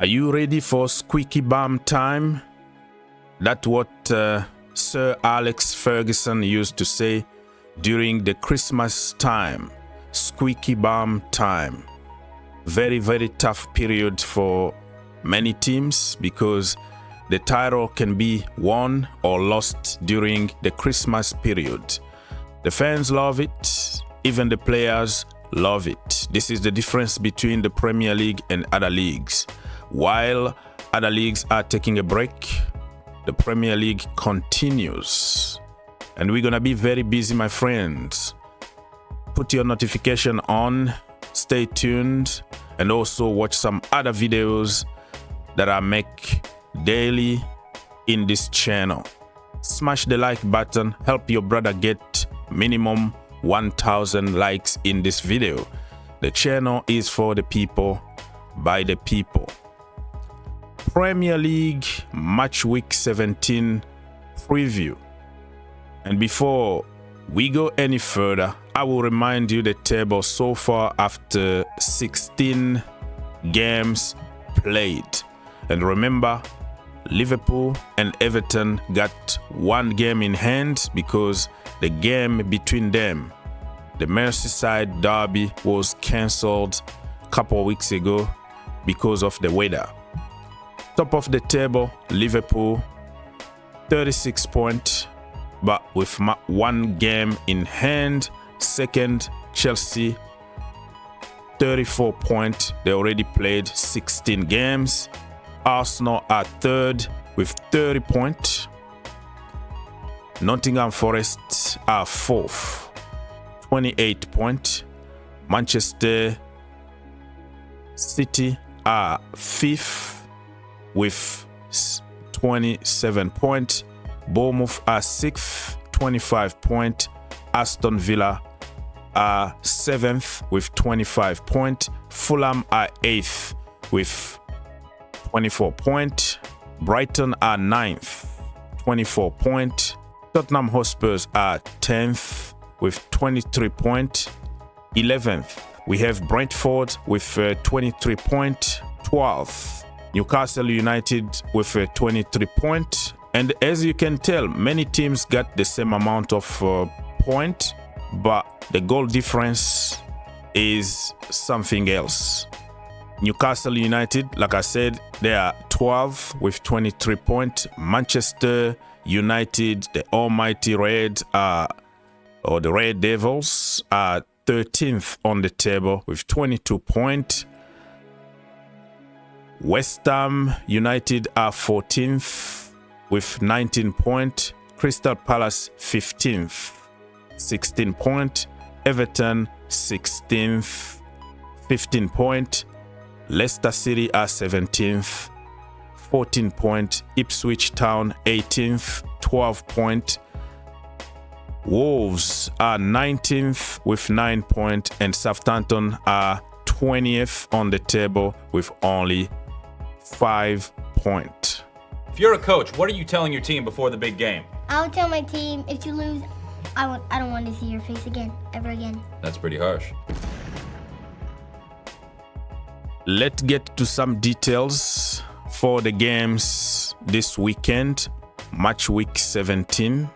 Are you ready for squeaky bum time? That's what Sir Alex Ferguson used to say during the Christmas time. Squeaky bum time. Very, very tough period for many teams because the title can be won or lost during the Christmas period. The fans love it, even the players love it. This is the difference between the Premier League and other leagues. While other leagues are taking a break, the Premier League continues. And we're gonna be very busy, my friends. Put your notification on, stay tuned, and also watch some other videos that I make daily in this channel. Smash the like button, help your brother get minimum 1,000 likes in this video. The channel is for the people, by the people. Premier League Match Week 17 preview. And before we go any further, I will remind you the table so far after 16 games played. And remember, Liverpool and Everton got one game in hand because the game between them, the Merseyside derby, was cancelled a couple of weeks ago because of the weather. Top of the table, Liverpool, 36 points, but with one game in hand. Second, Chelsea, 34 points. They already played 16 games. Arsenal are third with 30 points. Nottingham Forest are fourth, 28 points. Manchester City are fifth with 27 points. Bournemouth are sixth, 25 points. Aston Villa are seventh with 25 points. Fulham are eighth with 24 points. Brighton are ninth, 24 points. Tottenham Hotspurs are 10th with 23 points. 11th, we have Brentford with 23 points. 12th, Newcastle United with 23 points. And as you can tell, many teams got the same amount of points, but the goal difference is something else. Newcastle United, like I said, they are 12 with 23 points. Manchester United, the almighty Red, or the Red Devils, are 13th on the table with 22 points. West Ham United are 14th with 19 points. Crystal Palace 15th, 16 points. Everton 16th, 15 points. Leicester City are 17th, 14 points. Ipswich Town 18th, 12 points. Wolves are 19th with 9 points, and Southampton are 20th on the table with only 5 points. If you're a coach, what are you telling your team before the big game? I would tell my team, if you lose, I don't want to see your face again, ever again. That's pretty harsh. Let's get to some details for the games this weekend. Match week 17.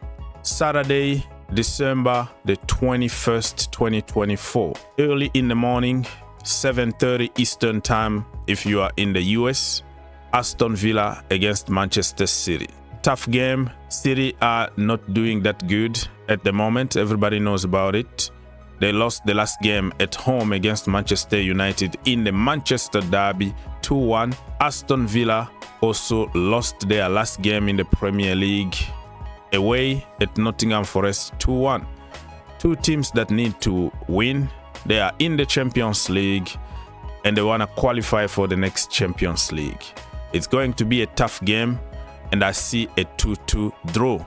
Saturday, December the 21st, 2024. Early in the morning, 7:30 Eastern Time if you are in the US. Aston Villa against Manchester City. Tough game. City are not doing that good at the moment. Everybody knows about it. They lost the last game at home against Manchester United in the Manchester derby 2-1. Aston Villa also lost their last game in the Premier League away at Nottingham Forest 2-1. Two teams that need to win. They are in the Champions League and they want to qualify for the next Champions League. It's going to be a tough game and I see a 2-2 draw.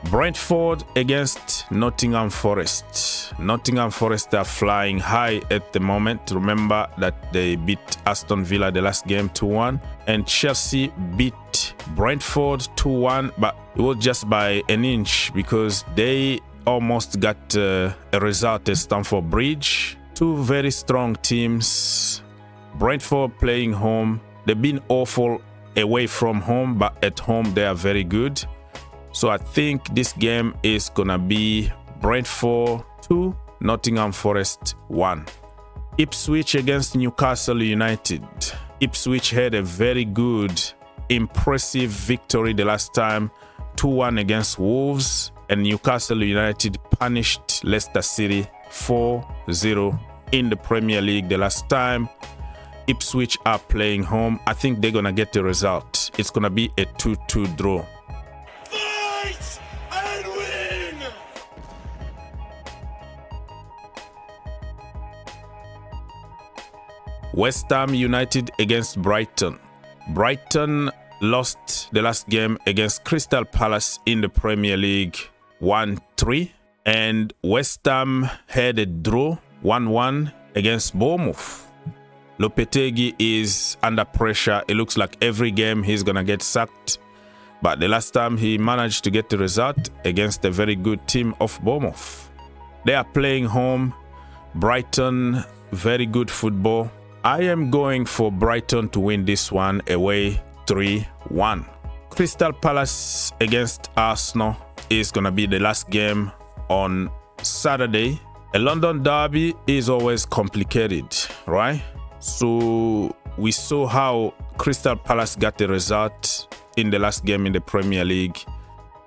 Brentford against Nottingham Forest. Nottingham Forest are flying high at the moment. Remember that they beat Aston Villa the last game 2-1, and Chelsea beat Brentford 2-1, but it was just by an inch because they almost got a result at Stamford Bridge. Two very strong teams. Brentford playing home, They've been awful away from home, but at home they are very good. So I think this game is gonna be Brentford 2, Nottingham Forest 1. Ipswich against Newcastle United. Ipswich had a very good, impressive victory the last time, 2-1 against Wolves, and Newcastle United punished Leicester City 4-0 in the Premier League the last time. Ipswich are playing home. I think they're gonna get the result. It's gonna be a 2-2 draw. Fight and win! West Ham United against Brighton. Brighton lost the last game against Crystal Palace in the Premier League 1-3, and West Ham had a draw 1-1 against Bournemouth. Lopetegui is under pressure. It looks like every game he's gonna get sacked, but the last time he managed to get the result against a very good team of Bournemouth. They are playing home. Brighton, very good football. I am going for Brighton to win this one away 3-1. Crystal Palace against Arsenal is gonna be the last game on Saturday. A London derby is always complicated, right? So we saw how Crystal Palace got the result in the last game in the Premier League,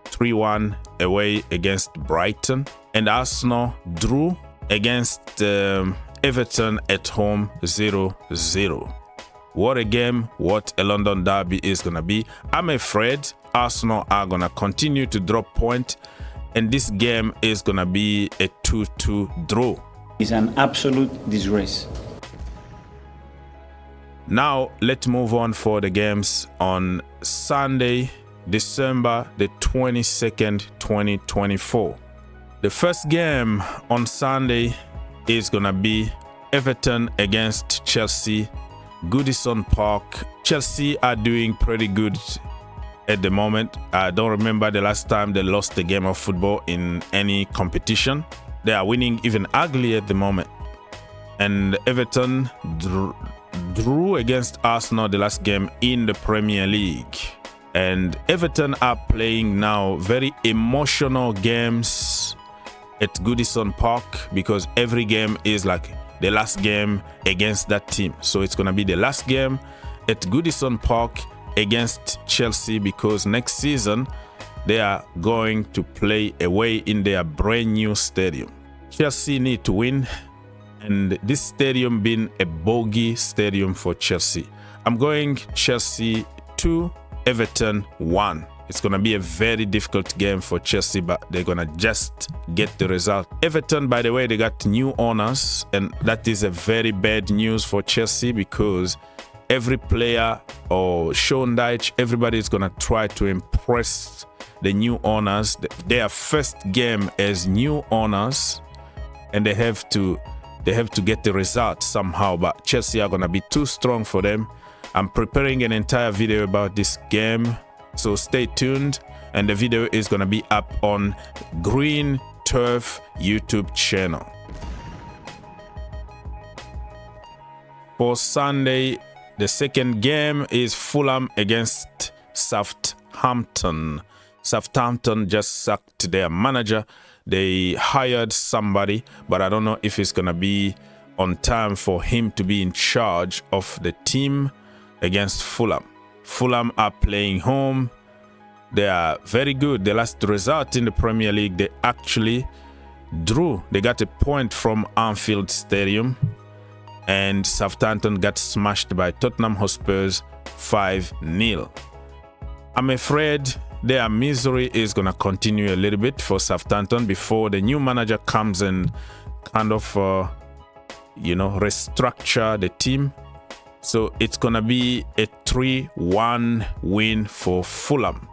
3-1 away against Brighton, and Arsenal drew against Everton at home 0-0. What a game, what a London derby is gonna be. I'm afraid Arsenal are gonna continue to drop points, and this game is gonna be a 2-2 draw. It's an absolute disgrace. Now let's move on for the games on Sunday, December the 22nd, 2024. The first game on Sunday is gonna be Everton against Chelsea, Goodison Park. Chelsea are doing pretty good at the moment. I don't remember the last time they lost a game of football in any competition. They are winning even ugly at the moment. And Everton drew against Arsenal the last game in the Premier League. And Everton are playing now very emotional games at Goodison Park, because every game is like the last game against that team. So it's going to be the last game at Goodison Park against Chelsea, because next season they are going to play away in their brand new stadium. Chelsea need to win, and this stadium being a bogey stadium for Chelsea. I'm going Chelsea 2, Everton 1. It's going to be a very difficult game for Chelsea, but they're going to just get the result. Everton, by the way, they got new owners, and that is a very bad news for Chelsea, because every player or Sean Dyche, everybody is going to try to impress the new owners. Their first game as new owners, and they have to get the result somehow, but Chelsea are going to be too strong for them. I'm preparing an entire video about this game, so stay tuned, and the video is going to be up on Green Turf YouTube channel. For Sunday, the second game is Fulham against Southampton. Southampton just sacked their manager. They hired somebody, but I don't know if it's going to be on time for him to be in charge of the team against Fulham. Fulham are playing home. They are very good. The last result in the Premier League, they actually drew. They got a point from Anfield Stadium, and Southampton got smashed by Tottenham Hotspurs 5-0. I'm afraid their misery is going to continue a little bit for Southampton before the new manager comes and kind of, restructure the team. So it's going to be a 3-1 win for Fulham.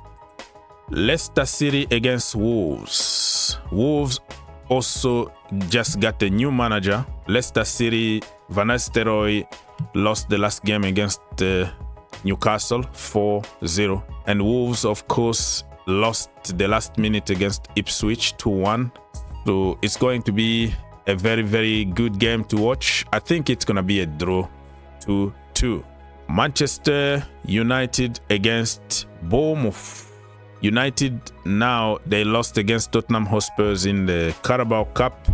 Leicester City against Wolves. Wolves also just got a new manager. Leicester City, Van Nistelrooy lost the last game against Newcastle 4-0. And Wolves, of course, lost the last minute against Ipswich 2-1. So it's going to be a very, very good game to watch. I think it's going to be a draw 2-2. Manchester United against Bournemouth. United now, they lost against Tottenham Hotspurs in the Carabao Cup,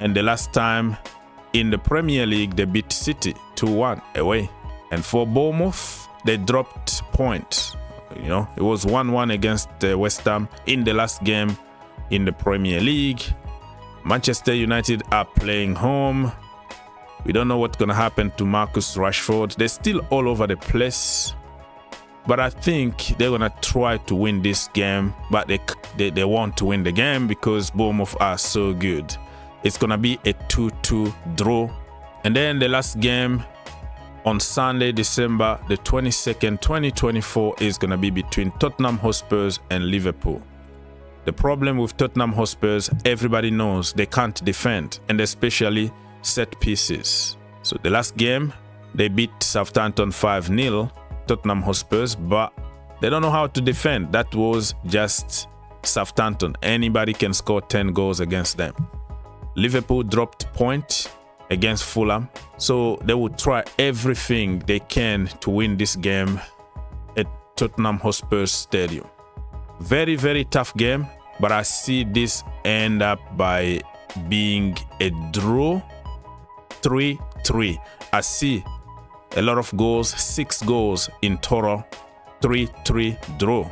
and the last time in the Premier League they beat City 2-1 away. And for Bournemouth, they dropped points. You know, it was 1-1 against West Ham in the last game in the Premier League. Manchester United are playing home. We don't know what's going to happen to Marcus Rashford. They're still all over the place. But I think they're going to try to win this game. But they want to win the game because Bournemouth are so good. It's going to be a 2-2 draw. And then the last game on Sunday, December the 22nd, 2024 is going to be between Tottenham Hotspurs and Liverpool. The problem with Tottenham Hotspurs, everybody knows they can't defend, and especially set pieces. So the last game, they beat Southampton 5-0, Tottenham Hotspurs, but they don't know how to defend. That was just Southampton. Anybody can score 10 goals against them. Liverpool dropped point against Fulham, so they will try everything they can to win this game at Tottenham Hotspur Stadium. Very, very tough game, but I see this end up by being a draw, 3-3. I see a lot of goals, 6 goals in total, 3-3 draw.